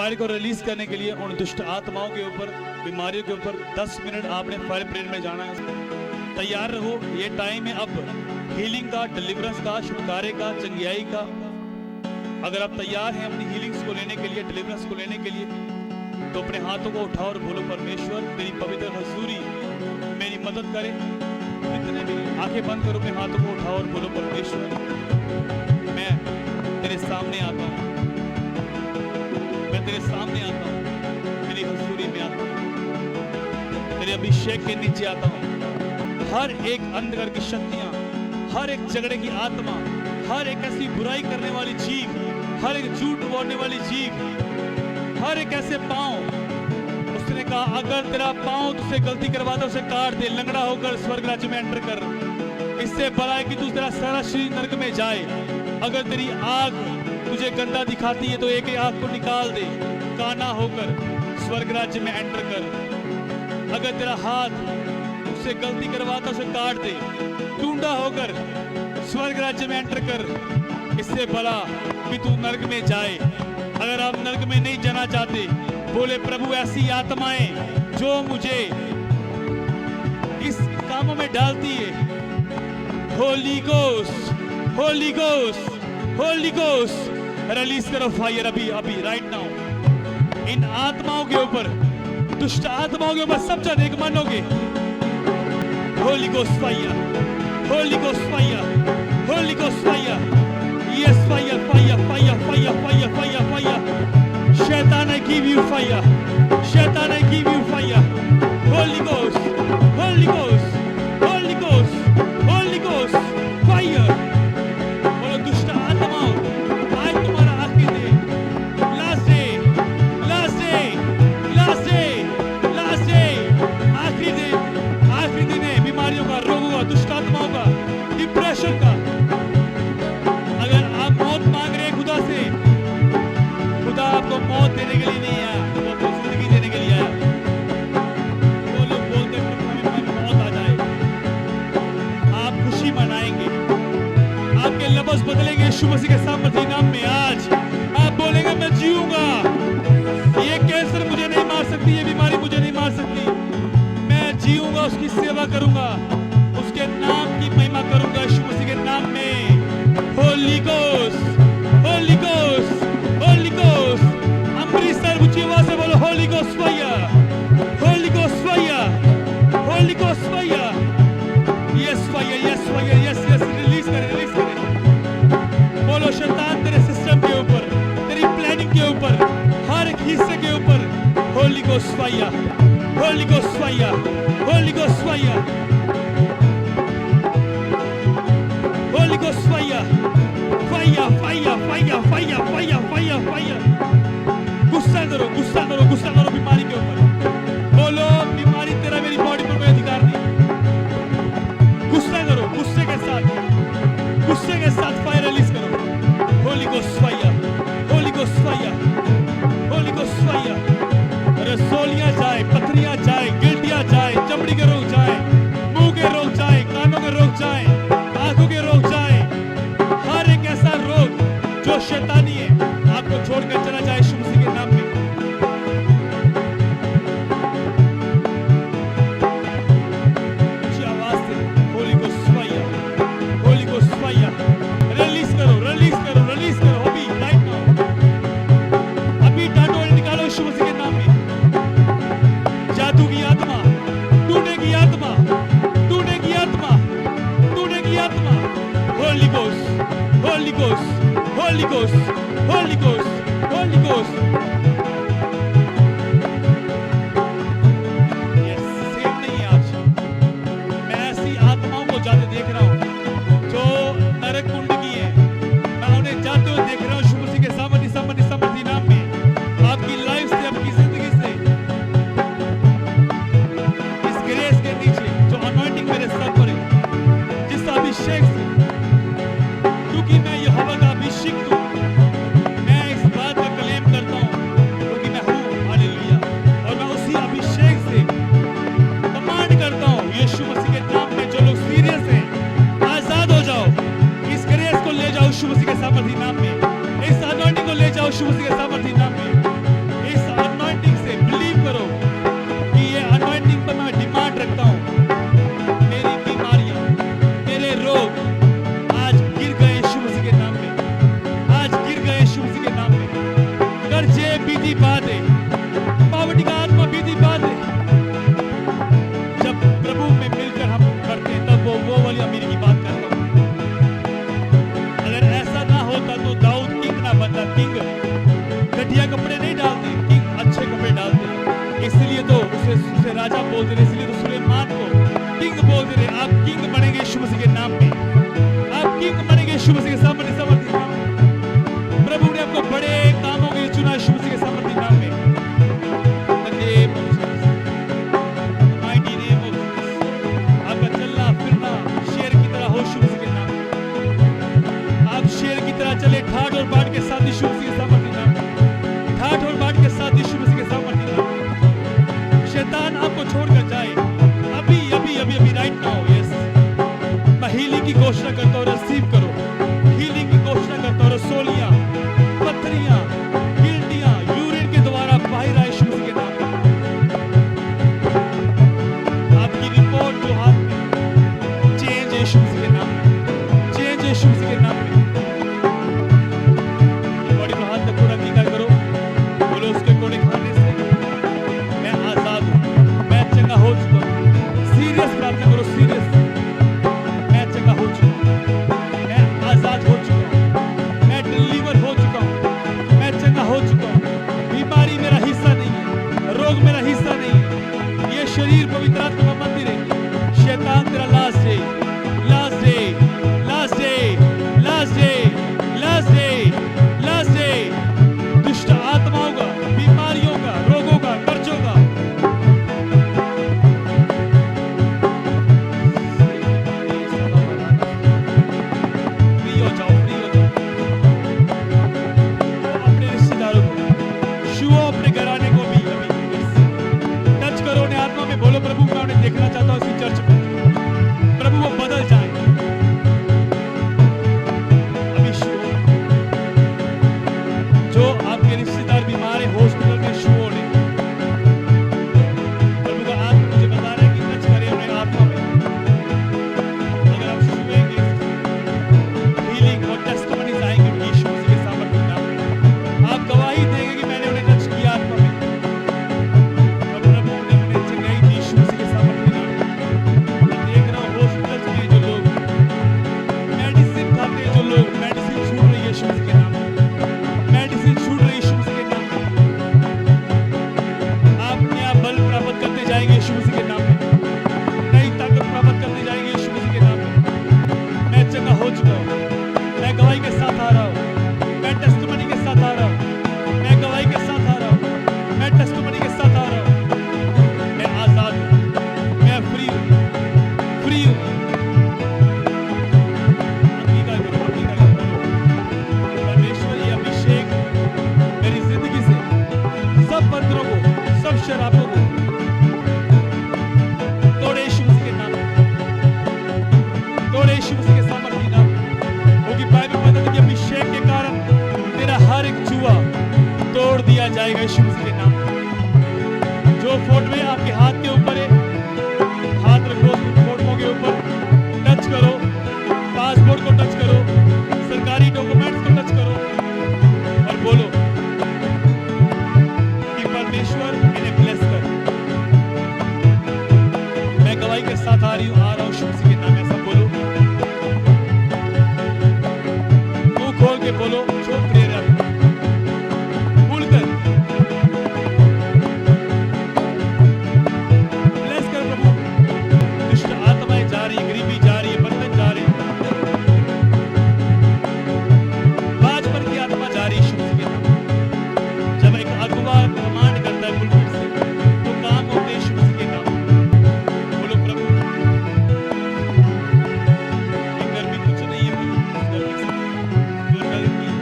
Fire को release करने के लिए उन दुष्ट आत्माओं के ऊपर, बीमारियों के ऊपर 10 मिनट आपने फायर पीरियड में जाना है। तैयार रहो, ये टाइम है अब हीलिंग का, डिलीवरेंस का, छुटकारे का, चंगियाई का। अगर आप तैयार हैं अपनी हीलिंग्स को लेने के लिए, डिलीवरेंस को लेने के लिए, तो अपने हाथों को उठाओ और बोलो, परमेश्वर तेरी पवित्र हजूरी मेरी मदद करे। जितने भी आंखें बंद करो, अपने हाथों को उठाओ और बोलो, परमेश्वर मैं तेरे सामने आता हूँ, मैं तेरे सामने आता हूँ, तेरी हजूरी में आता हूँ, तेरे अभिषेक के नीचे आता हूँ। हर एक अंधकार की शक्तियां, हर एक झगड़े की आत्मा, हर एक ऐसी बुराई करने वाली जीव, हर एक झूठ बोलने वाली जीव, हर एक ऐसे पांव, उसने कहा अगर तेरा पांव तुझसे गलती करवाता उसे काट दे, लंगड़ा होकर स्वर्ग राज्य में एंटर कर। इससे बड़ा है कि तू तेरा सारा शरीर नरक में जाए। अगर तेरी आंख तुझे गंदा दिखाती है तो एक आंख को निकाल दे, काना होकर स्वर्ग राज्य में एंटर कर। अगर तेरा हाथ उससे गलती करवाता उसे काट दे, टूंडा होकर स्वर्ग राज्य में एंटर कर। इससे भला कि तू नरक में जाए। अगर आप नरक में नहीं जाना चाहते, बोले प्रभु ऐसी आत्माएं जो मुझे इस कामों में डालती है, Holi ghost, Holi ghost, Holi ghost release करो फायर अभी अभी राइट नाउ। इन आत्माओं के ऊपर, दुष्ट आत्माओं के ऊपर सब जन एक मन होगे। Holi Ghost fire, Holy Ghost fire, Holy Ghost fire, yes fire, fire, fire, fire, fire, fire, fire. शैतान I give you fire, शैतान I give you fire। Holi ghost, Holi ghost, Holi ghost, Holi Ghost fire. बोलो दुष्ट आत्माओं, आज तुम्हारा आखिरी दिन, last day, last day, last day, last day, आखिरी दिन है बीमारियों का, रोगों का, दुष्ट आत्माओं का, डिप्रेशन का। अगर आप मौत मांग रहे हैं खुदा से, खुदा आपको मौत देने के लिए नहीं आया, वो आपको जिंदगी देने के लिए आया। वो लोग बोलते हैं हमें मौत आ जाए, आप खुशी मनाएंगे, आपके लफ्ज़ बदलेंगे यीशु मसीह के सामर्थी नाम में। आज आप बोलेंगे मैं जीऊंगा, ये कैंसर मुझे नहीं मार सकती, ये बीमारी मुझे नहीं मार सकती, मैं जीऊंगा, उसकी सेवा करूंगा, उसके नाम की महिमा करूंगा यीशु मसीह के नाम में। Holi ghost, Holi ghost, Holi ghost. Amritsar ऊंची आवाज से बोलो Holi Ghost fire, Holy Ghost fire, Holy Ghost fire, yes fire, yes fire, yes yes. Release करें, रिलीज करें। बोलो शैतान तेरे सिस्टम के ऊपर, तेरी प्लानिंग के ऊपर, हर एक हिस्से के ऊपर Holi Ghost fire, Holy Ghost fire, Holy Ghost fire, Holy Ghost fire, fire, fire, fire, fire, fire, fire, fire. गुस्सा करो, गुस्सा करो, गुस्सा करो बीमारी के ऊपर। बोलो बीमारी तेरा मेरी बॉडी पर कोई अधिकार नहीं। गुस्सा करो, गुस्से के साथ फायर रिलीज करो। Holy Ghost fire, Holy Ghost fire, Holy Ghost fire. रसोलियां जाए, पथरियां जाए, गिल्टियां जाए, चमड़ी के रोग जाए, मुंह के रोग जाए, कानों के रोग जाए, आंखों के रोग जाए, हर एक ऐसा रोग जो शैतानी है आपको छोड़कर चला जाए यीशु मसीह के नाम में। ऊंची आवाज से Holi Ghost fire, Holy Ghost fire release करो, रिलीज करो, रिलीज करो अभी राइट नाउ। अभी डांटो और निकालो यीशु मसीह के नाम में। जादू की आत्मा, टूटने की आत्मा, टूटने की आत्मा, टूटने की आत्मा। Holi ghost, Holi ghost, Holi ghost, Holi ghost, Holi ghost. Yes, same नहीं है आज। मैं ऐसी आत्माओं को जाते देख रहा हूँ जो नरक कुंड की है, मैं उन्हें जाते हुए देख रहा हूँ यीशु मसीह के सामर्थी सामर्थी सामर्थी नाम में। आपकी लाइफ से, आपकी जिंदगी से, इस ग्रेस के नीचे जो अनॉइंटिंग मेरे सर पर है, जिस अभिषेक से, क्योंकि मैं यहोवा का अभिषेक हूँ, मैं इस बात का क्लेम करता हूँ क्योंकि मैं हूँ, हालेलुया। और मैं उसी अभिषेक से कमांड करता हूँ यीशु मसीह के नाम में, जो लोग सीरियस हैं आजाद हो जाओ। इस ग्रेस को ले जाओ यीशु मसीह के सामर्थी नाम में, इस अनॉइंटिंग को ले जाओ यीशु मसीह के सामर्थी नाम में, तरह चले ठाठ और बाट के साथ यीशु मसीह के सामर्थी नाम में, ठाठ और बाट के साथ यीशु मसीह के सामर्थी नाम में। शैतान आपको छोड़कर जाए अभी अभी अभी अभी राइट नाउ। यस, मैं हीलिंग की घोषणा करता हूँ, रिसीव करो। हीलिंग की घोषणा करता हूँ। रसोलियां, पत्थरियां, गिल्टियां यूरिन के द्वारा बाहर आए यीशु मसीह के नाम में। आपकी रिपोर्ट जो हाथ में चेंज है यीशु मसीह के नाम में, चेंज है यीशु मसीह के नाम में। बॉडी में हाथ रखो, अंगीकार करो, बोलो उसके कोड़े खाने से मैं आजाद हूँ, मैं चंगा हो चुका हूँ। सीरियस प्रार्थना करो, सीरियस। मैं चंगा हो चुका हूँ, मैं आजाद हो चुका हूँ, मैं डिलीवर हो चुका हूँ, मैं चंगा हो चुका हूँ। बीमारी मेरा हिस्सा नहीं है, रोग मेरा हिस्सा नहीं है। ये शरीर पवित्र आत्मा का मंदिर है। शैतान तेरा last day, last day, last day, last day, last day, last day. दुष्ट आत्माओं का, बीमारियों का, रोगों का, कर्जों का फ्री हो जाओ, फ्री हो जाओ। अपने रिश्तेदारों को छुओ, अपने घराने को भी अभी टच करो। उन्हें आत्मा में बोलो, प्रभु मैं उन्हें देखना चाहता हूँ इसी चर्च में, प्रभु वो बदल जाए। अभी छुओ। जो आपके रिश्तेदार बीमार है हॉस्पिटल में, छुओ उन्हें। प्रभु का आत्मा मुझे बता रहा है कि टच करें उन्हें आत्मा में। अगर आप छुएंगे, हीलिंग और टेस्टिमनीज आएंगे उनकी यीशु मसीह के सामर्थ्य के नाम में। आप गवाही देंगे कि मैंने उन्हें टच किया आत्मा में। प्रभु ने उन्हें जगाई दी यीशु मसीह के सामर्थ्य के नाम में। मैं देख रहा हूँ हॉस्पिटल्स में जो लोग मेडिसिन खाते हैं, जो लोग मेडिसिन छूट रही है यीशु मसीह के नाम में, मेडिसिन छूट रही है यीशु मसीह के नाम में। आप नया बल प्राप्त करते जाएंगे यीशु मसीह के नाम में, नई ताकत प्राप्त करते जाएंगे यीशु मसीह के नाम में। मैं चंगा हो चुका हूँ, मैं गवाही के साथ आ रहा हूँ, मैं टेस्टिमनी के साथ आ रहा हूँ, मैं गवाही के साथ आ रहा हूँ, मैं टेस्टिमनी के साथ आ रहा हूँ। मैं आजाद हूँ, मैं फ्री हूँ, फ्री हूँ। अंगीकार करो, अंगीकार करो। परमेश्वर ये अभिषेक मेरी जिंदगी से सब बंधनों को, सब शराबों को तोड़े यीशु मसीह के नाम में, तोड़े यीशु मसीह के सामर्थ्य नाम में। क्योंकि बाइबल बताता है कि अभिषेक के कारण तेरा हर एक जुआ तोड़ दिया जाएगा यीशु मसीह के नाम में। जो फोटो आपके हाथ के ऊपर है, हाथ रखो फोटो के ऊपर, टच करो, पासपोर्ट को टच करो, सरकारी डॉक्यूमेंट्स को टच करो और बोलो कि परमेश्वर इन्हें ब्लेस कर। मैं गवाही के साथ आ रही हूँ, आ रहा हूँ यीशु मसीह के नाम में। ऐसा बोलो, मुंह खोल के बोलो, जो प्रेरक खुलकर ब्लेस कर प्रभु। दुष्ट आत्माएं जा रही है, गरीबी जा रही है, बंधन जा रहे हैं, बाजपन की आत्मा जा रही है यीशु मसीह के नाम में। जब एक अगुवा कमांड करता है पुलपिट से, तो काम होते हैं यीशु मसीह के नाम में। बोलो प्रभु, ये गर्मी कुछ नहीं है, इस गर्मी से जो गर्मी है,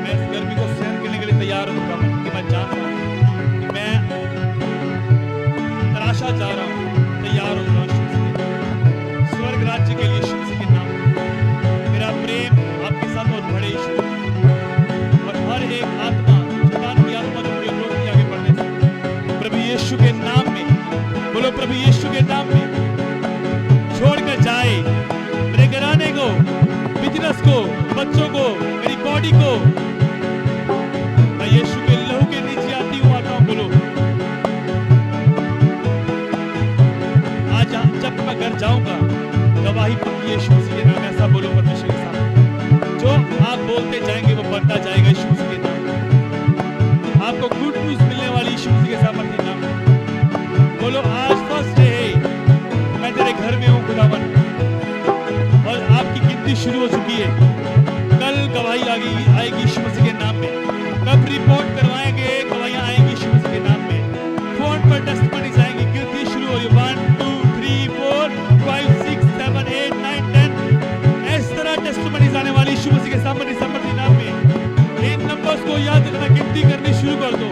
मैं इस गर्मी को सहन करने के लिए तैयार हूँ प्रभु। कि मैं जानता हूँ कि मैं तराशा जा रहा हूँ, तैयार हो रहा हूँ यीशु मसीह के स्वर्ग राज्य के लिए यीशु मसीह के नाम में। मेरा प्रेम आपके साथ और बढ़े यीशु। और हर एक आत्मा, शैतान की आत्मा जो मुझे रोकती है आगे बढ़ने से, प्रभु यीशु के नाम में, बोलो प्रभु यीशु के नाम में छोड़कर जाए। मेरे घराने को, बिजनेस को, बच्चों को, मेरी बॉडी को, मैं यीशु के लहू के नीचे आती हूँ, आता हूँ। बोलो आज जब मैं घर जाऊंगा, गवाही दूंगी यीशु मसीह के नाम। ऐसा बोलो परमेश्वर के सामने। जो आप बोलते जाएंगे वो बनता जाएगा यीशु मसीह के नाम में। आपको गुड न्यूज मिलने वाली यीशु मसीह के सामर्थ्य नाम में। बोलो आज फर्स्ट डे है, मैं तेरे घर में हूँ खुदावन, और आपकी गिनती शुरू हो चुकी है। कल गवाही आएगी यीशु मसीह के नाम में। कब रिपोर्ट करवाएंगे, गवाहियां आएंगी यीशु मसीह के नाम में। फोन पर टेस्टिमनीज आएंगी, गिनती शुरू हो रही है। 1 2 3 4 5 6 7 8 9 10 इस तरह टेस्टिमनीज आने वाली यीशु मसीह के को याद रखना, गिनती करनी शुरू कर दो।